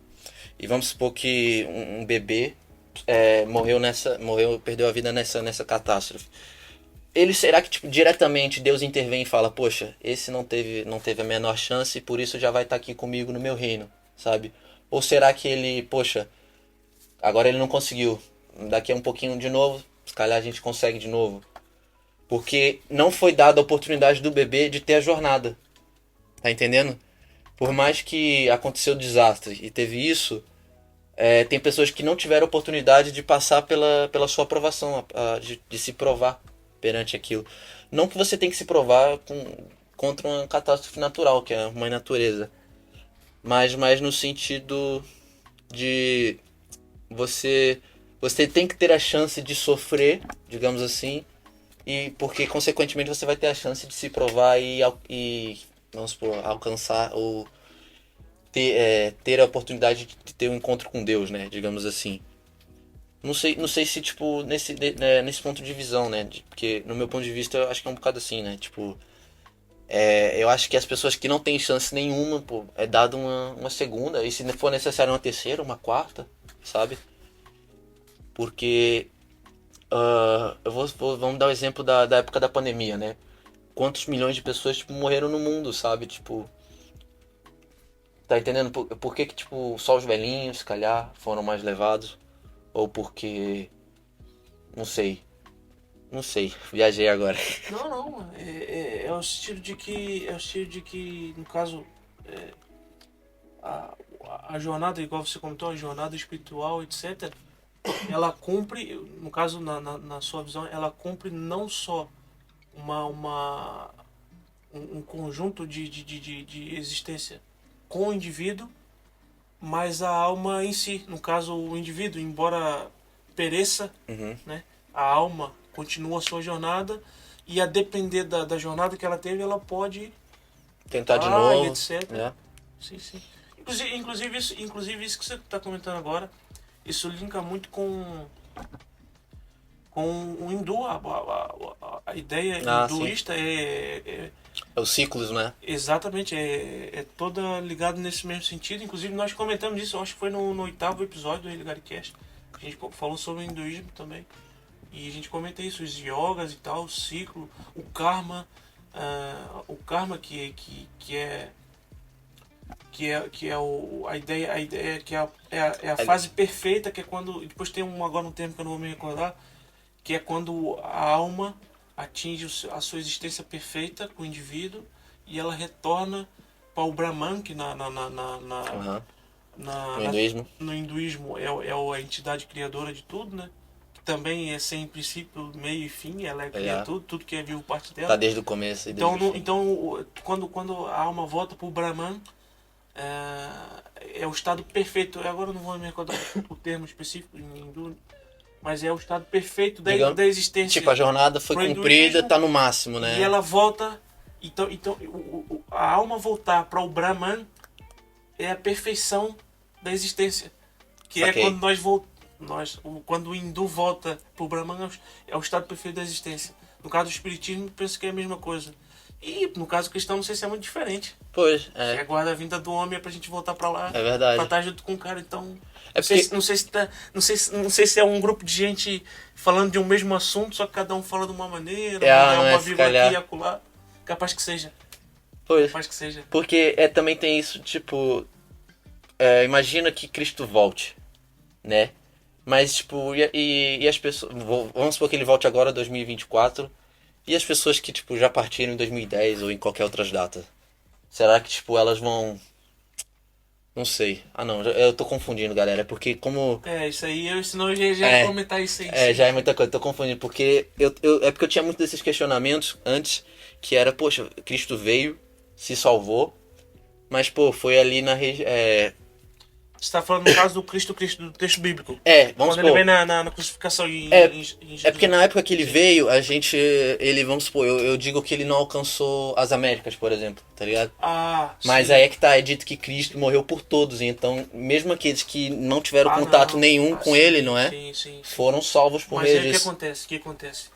E vamos supor que um bebê perdeu a vida nessa catástrofe. Ele será que tipo, diretamente Deus intervém e fala, poxa, esse não teve a menor chance e por isso já vai estar aqui comigo no meu reino, sabe? Ou será que ele, poxa, agora ele não conseguiu, daqui a um pouquinho de novo, se calhar a gente consegue de novo. Porque não foi dada a oportunidade do bebê de ter a jornada, tá entendendo? Por mais que aconteceu o desastre e teve isso, tem pessoas que não tiveram oportunidade de passar pela sua aprovação, de se provar perante aquilo. Não que você tem que se provar contra uma catástrofe natural, que é a mãe natureza, mas no sentido de você tem que ter a chance de sofrer, digamos assim, e porque consequentemente você vai ter a chance de se provar e vamos supor, alcançar ou ter a oportunidade de ter um encontro com Deus, né? Digamos assim. Não sei se, tipo, nesse ponto de visão, né? Porque, no meu ponto de vista, eu acho que é um bocado assim, né? Tipo, eu acho que as pessoas que não têm chance nenhuma, pô, é dado uma segunda, e se for necessário uma terceira, uma quarta, sabe? Porque, vamos dar o exemplo da época da pandemia, né? Quantos milhões de pessoas, tipo, morreram no mundo, sabe? Tipo, tá entendendo? Por que, tipo, só os velhinhos, se calhar, foram mais levados? Ou porque. Não sei. Não sei. Viajei agora. Não, não, é o estilo de que, no caso, a, a jornada, igual você comentou, a jornada espiritual, etc., ela cumpre, no caso, na sua visão, ela cumpre não só uma, um conjunto de existência com o indivíduo, mas a alma em si. No caso, o indivíduo, embora pereça, Uhum. né, a alma continua a sua jornada e a depender da jornada que ela teve, ela pode Tentar de e novo. etc. Né? Sim, sim. Inclusive isso que você está comentando agora, isso linka muito com o hindu. A ideia Ah, sim. hinduísta é É os ciclos, né? exatamente, é toda ligada nesse mesmo sentido. Inclusive nós comentamos isso, eu acho que foi no 8º episódio do Religare a gente falou sobre o hinduísmo também. E a gente comenta isso, os yogas e tal, o ciclo, o karma a ideia que é a fase perfeita, que é quando, depois tem agora um termo que eu não vou me recordar, que é quando a alma atinge a sua existência perfeita com o indivíduo e ela retorna para o Brahman, que Uhum. na- No na- hinduísmo. no hinduísmo é a entidade criadora de tudo, né? Que também é sem princípio, meio e fim, ela cria É. tudo que é vivo parte Tá dela. desde o começo e desde Então, o fim. quando a alma volta para o Brahman, é o estado perfeito. Agora eu não vou me recordar o termo específico em hindu, mas é o estado perfeito Digamos, da existência tipo, a jornada foi pro cumprida, hinduísmo, tá no máximo, e né? ela volta. Então a alma voltar para o Brahman é a perfeição da existência, que é Saquei. quando quando o hindu volta para o Brahman, é o estado perfeito da existência. No caso do espiritismo, penso que é a mesma coisa. E no caso cristão, não sei se é muito diferente. Pois, Que aguarda a vinda do homem é pra gente voltar pra lá, É pra verdade. estar junto com o cara. Então, É porque. não sei se é um grupo de gente falando de um mesmo assunto, só que cada um fala de uma maneira, mas é Não é uma se vírgula aqui e calhar. acolá. Capaz que seja, Pois. capaz que seja. Porque também tem isso, tipo. Imagina que Cristo volte, né? Mas, tipo, e as pessoas. Vamos supor que ele volte agora, 2024. E as pessoas que, tipo, já partiram em 2010 ou em qualquer outra data? Será que, tipo, elas vão. Não sei. Ah, não, eu tô confundindo, galera. Porque como. Isso aí, senão eu já ia É, comentar isso aí. já é muita coisa, tô confundindo. Porque é porque eu tinha muito desses questionamentos antes, que era, poxa, Cristo veio, se salvou, mas, pô, foi ali na região. Você tá falando no caso do Cristo do texto bíblico. Vamos Quando ele supor. vem na crucificação É, em é porque Jerusalém. na época que ele Sim. veio, ele, vamos supor, eu digo que ele não alcançou as Américas, por exemplo, tá ligado? Mas Sim. aí é que tá, é dito que Cristo morreu por todos, então mesmo aqueles que não tiveram contato Não. nenhum com Sim, ele, não é? Sim. Foram salvos por Mas meio aí o que disso. acontece? O que acontece?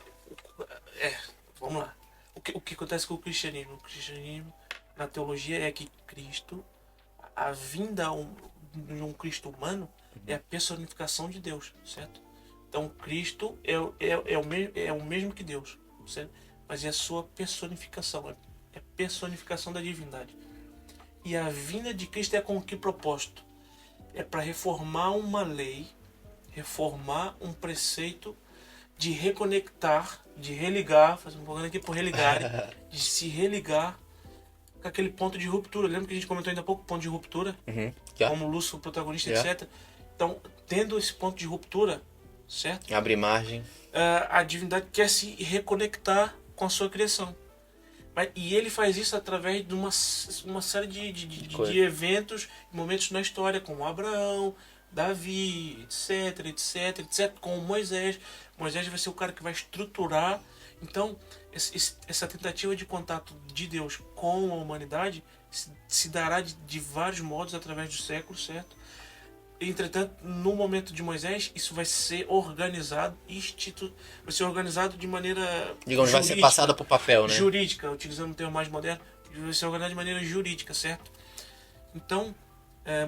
É, vamos lá. O que acontece com o cristianismo? O cristianismo, na teologia, é que Cristo, a vinda de um Cristo humano, é a personificação de Deus, certo? Então, Cristo é o mesmo que Deus, certo? Mas é a sua personificação, é a personificação da divindade. E a vinda de Cristo é com que propósito? É para reformar uma lei, reformar um preceito, de reconectar, de religar, fazendo um pouquinho aqui por religar, de se religar com aquele ponto de ruptura. Lembra que a gente comentou ainda há pouco, ponto de ruptura? Uhum. Como Lúcio, o protagonista, Yeah. etc. Então, tendo esse ponto de ruptura, certo? Abre margem. A divindade quer se reconectar com a sua criação. E ele faz isso através de uma série de eventos, momentos na história, como Abraão, Davi, etc, com Moisés. Moisés vai ser o cara que vai estruturar. Então, essa tentativa de contato de Deus com a humanidade se dará de vários modos através dos séculos, certo? Entretanto, no momento de Moisés, isso vai ser organizado, vai ser organizado de maneira Digamos, vai ser passada pro papel, né? Jurídica, utilizando um termo mais moderno, vai ser organizado de maneira jurídica, certo? Então,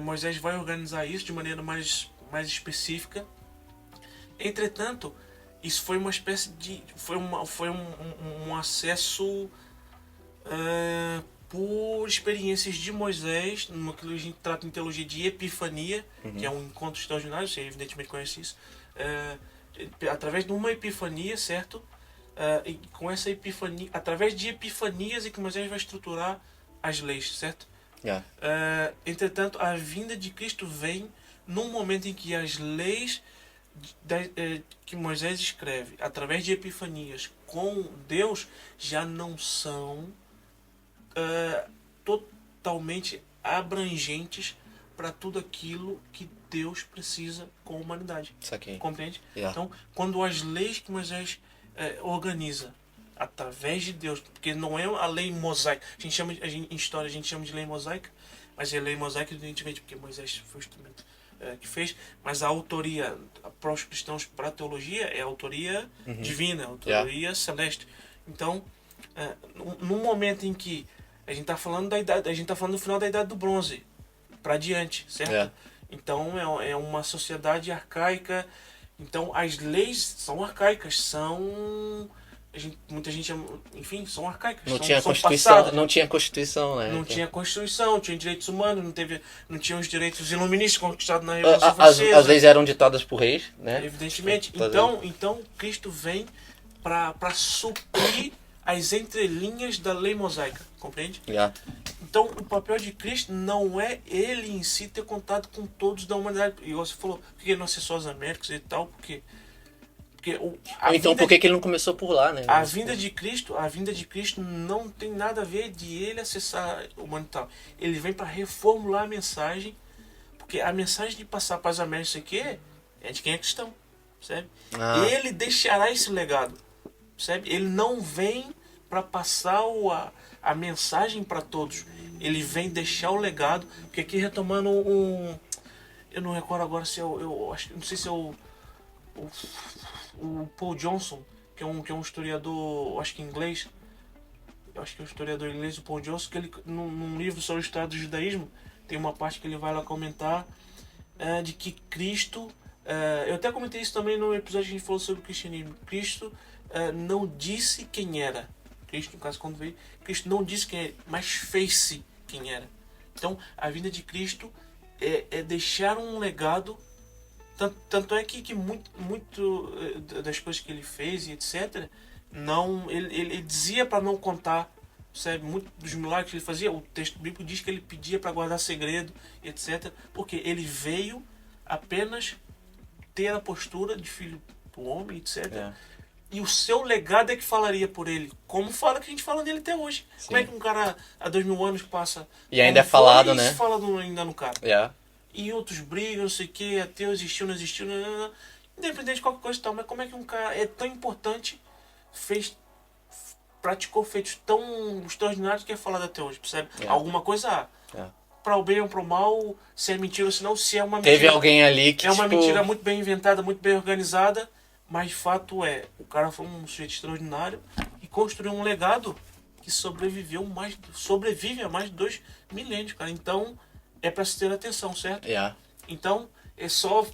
Moisés vai organizar isso de maneira mais específica. Entretanto, isso foi uma espécie de... foi um acesso por experiências de Moisés, numa que a gente trata em teologia de epifania, que é um encontro extraordinário, você evidentemente conhece isso, através de uma epifania, certo? E com essa epifania, através de epifanias, é que Moisés vai estruturar as leis, certo? Yeah. Entretanto, a vinda de Cristo vem num momento em que as leis que Moisés escreve através de epifanias com Deus já não são totalmente abrangentes para tudo aquilo que Deus precisa com a humanidade. Saquei. Compreende? Yeah. Então, quando as leis que Moisés organiza através de Deus, porque não é a lei mosaica, em história a gente chama de lei mosaica, mas é lei mosaica evidentemente porque Moisés foi o instrumento que fez, mas a autoria para os cristãos, para a teologia, é a autoria divina, a autoria celeste. Então, num momento em que a gente está falando do final da Idade do Bronze para diante, certo? Então é uma sociedade arcaica. Então as leis são arcaicas, muita gente, enfim, são arcaicas. Não são, tinha são Constituição, passadas. não tinha Constituição, né? Não tinha Constituição, tinha direitos humanos, não tinha os direitos iluministas conquistados na Revolução As Francesa. leis eram ditadas por reis, né? Evidentemente. Então Cristo vem para suprir as entrelinhas da lei mosaica, compreende? Yeah. Então o papel de Cristo não é ele em si ter contato com todos da humanidade. E você falou, por que não acessou as Américas e tal? Porque então por que ele não começou por lá, né? a vinda de Cristo não tem nada a ver de ele acessar o mundo e tal. Ele vem para reformular a mensagem, porque a mensagem de passar para as Américas isso aqui é de quem é cristão, percebe? Ele deixará esse legado, percebe? Ele não vem para passar a mensagem para todos. Ele vem deixar o legado, porque aqui retomando eu não recordo agora se eu acho, não sei se é o Paul Johnson, que é um historiador, acho que inglês, acho que é um historiador inglês, o Paul Johnson, que ele, num livro sobre a história do judaísmo, tem uma parte que ele vai lá comentar de que Cristo, eu até comentei isso também no episódio que a gente falou sobre o cristianismo, Cristo não disse quem era, Cristo, no caso quando veio, Cristo não disse quem era, mas fez-se quem era. Então a vinda de Cristo é deixar um legado. Tanto é que muito das coisas que ele fez e etc, ele dizia para não contar percebe? Muitos dos milagres que ele fazia, o texto bíblico diz que ele pedia para guardar segredo, etc. Porque ele veio apenas ter a postura de filho do homem, etc. E o seu legado é que falaria por ele. Como fala que a gente fala dele até hoje. Sim. Como é que um cara há 2000 anos passa... E ainda é como fala, falado, e né? se fala ainda no cara. Yeah. E outros brigam, não sei o que, ateu existiu, não existiu, não. Independente de qualquer coisa e tal. Mas como é que um cara é tão importante, praticou feitos tão extraordinários que é falado até hoje, percebe? Alguma coisa há. Para o bem ou para o mal, se é mentira ou se não, se é uma mentira... Teve alguém ali que, é uma mentira muito bem inventada, muito bem organizada, mas fato é, o cara foi um sujeito extraordinário e construiu um legado que sobrevive a mais de 2 milênios, cara. Então, é para se ter atenção, certo? Então, é só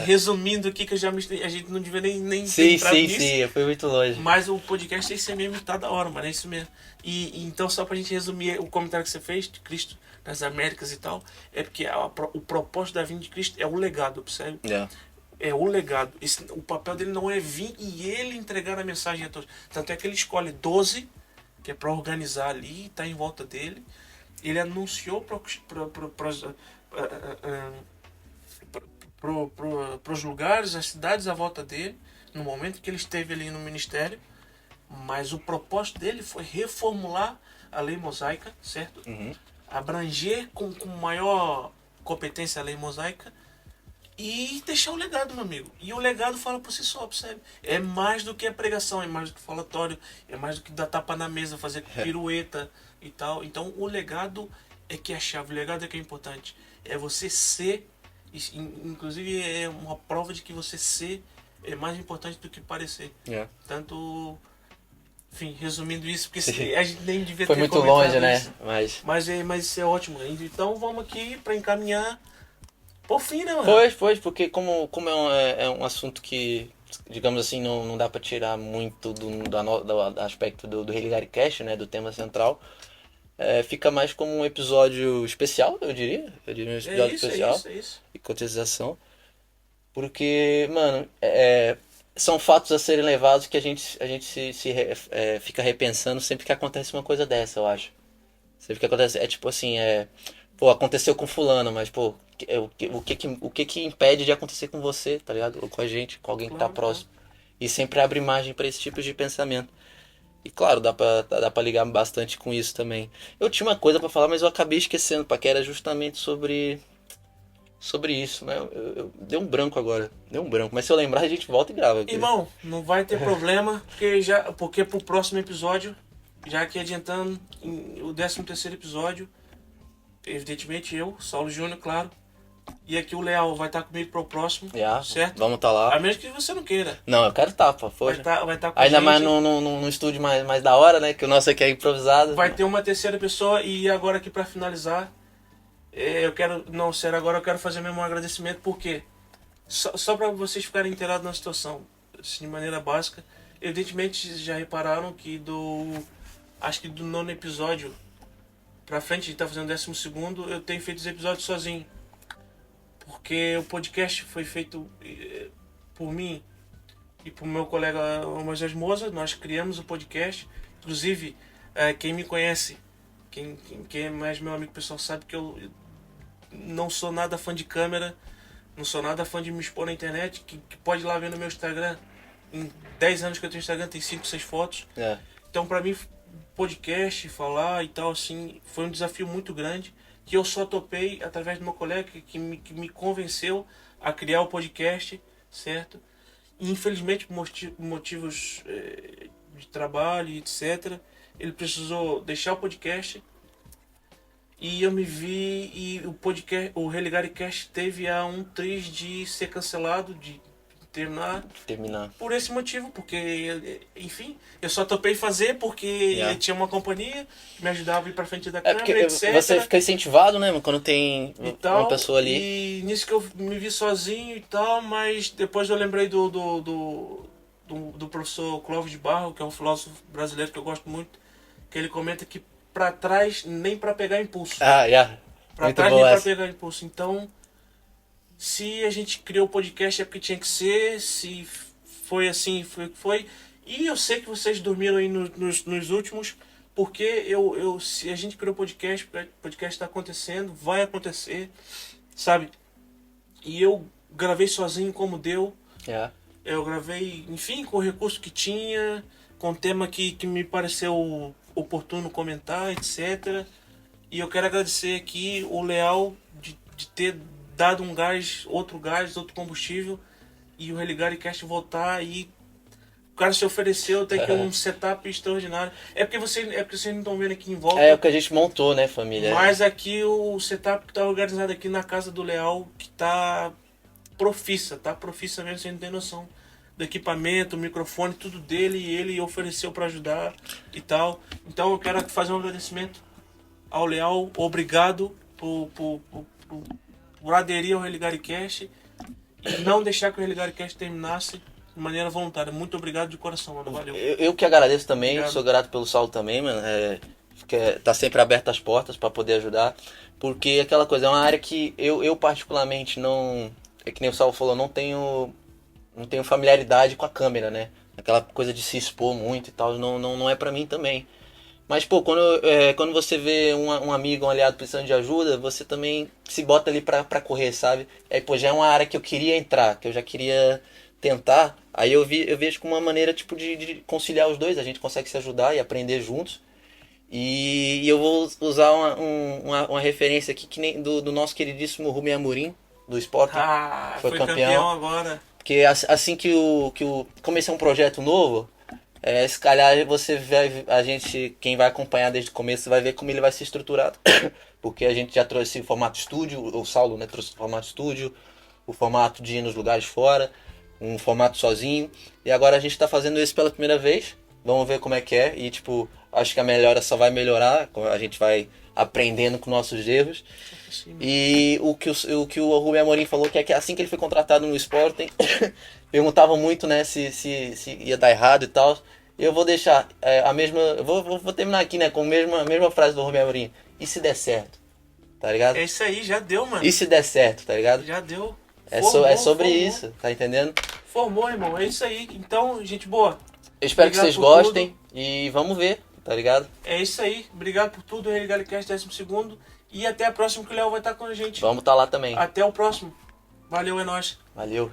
resumindo aqui, que a gente não devia nem ter entrado nisso. Sim, foi muito longe. Mas o podcast tem que ser mesmo, tá da hora, mano, é isso mesmo. E então, só pra gente resumir o comentário que você fez de Cristo nas Américas e tal, é porque o propósito da vinda de Cristo é o legado, percebe? É o legado. O papel dele não é vir e ele entregar a mensagem a todos. Tanto é que ele escolhe 12, que é para organizar ali, tá em volta dele. Ele anunciou para os lugares, as cidades à volta dele, no momento que ele esteve ali no ministério. Mas o propósito dele foi reformular a lei mosaica, certo? Abranger com maior competência a lei mosaica e deixar o legado, meu amigo. E o legado fala por si só, percebe? É mais do que a pregação, é mais do que o falatório, é mais do que dar tapa na mesa, fazer pirueta e tal. Então o legado é que é a chave, o legado é que é importante. É você ser, inclusive é uma prova de que você ser é mais importante do que parecer. Tanto... Enfim, resumindo isso, porque a gente nem devia foi ter muito longe, né? isso. Mas isso é ótimo. Então vamos aqui para encaminhar por fim, né, mano? Pois, porque como é um assunto que, digamos assim, não dá para tirar muito do aspecto do Religare Cast, né? Do tema central. Fica mais como um episódio especial, eu diria. Um episódio especial. É isso. E contextualização. Porque, mano, são fatos a serem levados que a gente fica repensando sempre que acontece uma coisa dessa, eu acho. Sempre que acontece, é tipo assim, pô, aconteceu com fulano, mas pô, o que impede de acontecer com você, tá ligado? Ou com a gente, com alguém que tá próximo. E sempre abre margem para esse tipo de pensamento. E claro, dá pra ligar bastante com isso também. Eu tinha uma coisa pra falar, mas eu acabei esquecendo, que era justamente sobre isso, né? Eu dei um branco agora. Mas se eu lembrar, a gente volta e grava. Irmão, não vai ter problema, porque pro próximo episódio, já que adiantando, o 13º episódio, evidentemente eu, Saulo Júnior, claro, e aqui o Leal vai estar comigo pro próximo, certo? Vamos estar lá. A menos que você não queira. Não, eu quero estar, pô. Vai estar com ainda a gente. mais num estúdio mais da hora, né? Que o nosso aqui é improvisado. Vai ter uma terceira pessoa e agora aqui pra finalizar, eu quero fazer mesmo um agradecimento, porque só para vocês ficarem inteirados na situação, assim, de maneira básica, evidentemente já repararam que acho que do 9º episódio pra frente, a gente tá fazendo o 12º, eu tenho feito os episódios sozinho, porque o podcast foi feito por mim e por meu colega Moisés Moza. Nós criamos o podcast, inclusive quem me conhece, quem é mais meu amigo pessoal, sabe que eu não sou nada fã de câmera, não sou nada fã de me expor na internet, que pode ir lá ver no meu Instagram. Em 10 anos que eu tenho Instagram, tem 5, 6 fotos. Então, pra mim, podcast, falar e tal, assim, foi um desafio muito grande, que eu só topei através do meu colega que me convenceu a criar o podcast, certo? E, infelizmente, por motivos de trabalho, etc., ele precisou deixar o podcast. E eu me vi, e o Religare Cast teve um triz de ser cancelado, de terminar. Por esse motivo, porque, enfim, eu só topei fazer porque tinha uma companhia que me ajudava a ir pra frente da câmera, porque etc. Você fica incentivado, né, quando tem uma pessoa ali. E nisso que eu me vi sozinho e tal, mas depois eu lembrei do professor Clóvis de Barro, que é um filósofo brasileiro que eu gosto muito, que ele comenta que pra trás nem pra pegar impulso. Pra trás nem pra pegar impulso. Então, se a gente criou o podcast é porque tinha que ser, se foi assim, foi o que foi. E eu sei que vocês dormiram aí nos últimos, Porque se a gente criou podcast tá acontecendo, vai acontecer, sabe? E eu gravei sozinho como deu. É. Eu gravei, enfim, com o recurso que tinha, com o tema que me pareceu oportuno comentar, etc. E eu quero agradecer aqui o Leal de ter dado um gás, outro combustível, e o Religare-cast voltar e o cara se ofereceu, tem aqui um setup extraordinário. É porque vocês não estão vendo aqui em volta. É o que a gente montou, né, família? Mas aqui o setup que tá organizado aqui na casa do Leal, que tá profissa mesmo, você não tem noção. Do equipamento, microfone, tudo dele, e ele ofereceu para ajudar e tal. Então eu quero fazer um agradecimento ao Leal, obrigado por aderir ao Religare-cast e não deixar que o Religare-cast terminasse de maneira voluntária. Muito obrigado de coração, mano. Valeu. Eu que agradeço também, Obrigado. sou grato pelo Saulo também, mano. Tá sempre aberto as portas para poder ajudar. Porque aquela coisa, é uma área que eu particularmente não... É que nem o Saulo falou, não tenho familiaridade com a câmera, né? Aquela coisa de se expor muito e tal, não é pra mim também. Mas, pô, quando você vê um amigo, um aliado precisando de ajuda, você também se bota ali pra correr, sabe? Aí, pô, já é uma área que eu queria entrar, que eu já queria tentar. Aí eu vejo como uma maneira, tipo, de conciliar os dois. A gente consegue se ajudar e aprender juntos. E eu vou usar uma referência aqui que nem do nosso queridíssimo Rubem Amorim, do Sporting. Foi campeão agora. Porque assim que começar um projeto novo, se calhar você vai, quem vai acompanhar desde o começo vai ver como ele vai ser estruturado. Porque a gente já trouxe o formato estúdio, o Saulo, né, trouxe o formato estúdio, o formato de ir nos lugares fora, um formato sozinho. E agora a gente tá fazendo isso pela primeira vez. Vamos ver como é que é. E tipo, acho que a melhora só vai melhorar. A gente vai aprendendo com nossos erros. Sim. E o que o Rubem Amorim falou, que é que assim que ele foi contratado no Sporting, perguntavam muito, né, se ia dar errado e tal. Eu vou deixar a mesma... Vou terminar aqui, né, com a mesma frase do Rubem Amorim. E se der certo? Tá ligado? É isso aí, já deu, mano. E se der certo, tá ligado? Já deu. É sobre isso, tá entendendo? Formou, irmão. É isso aí. Então, gente boa. Eu espero que vocês gostem tudo. E vamos ver, tá ligado? É isso aí. Obrigado por tudo, Religare-cast 12º. E até a próxima que o Léo vai estar com a gente. Vamos estar lá também. Até o próximo. Valeu, é nóis. Valeu.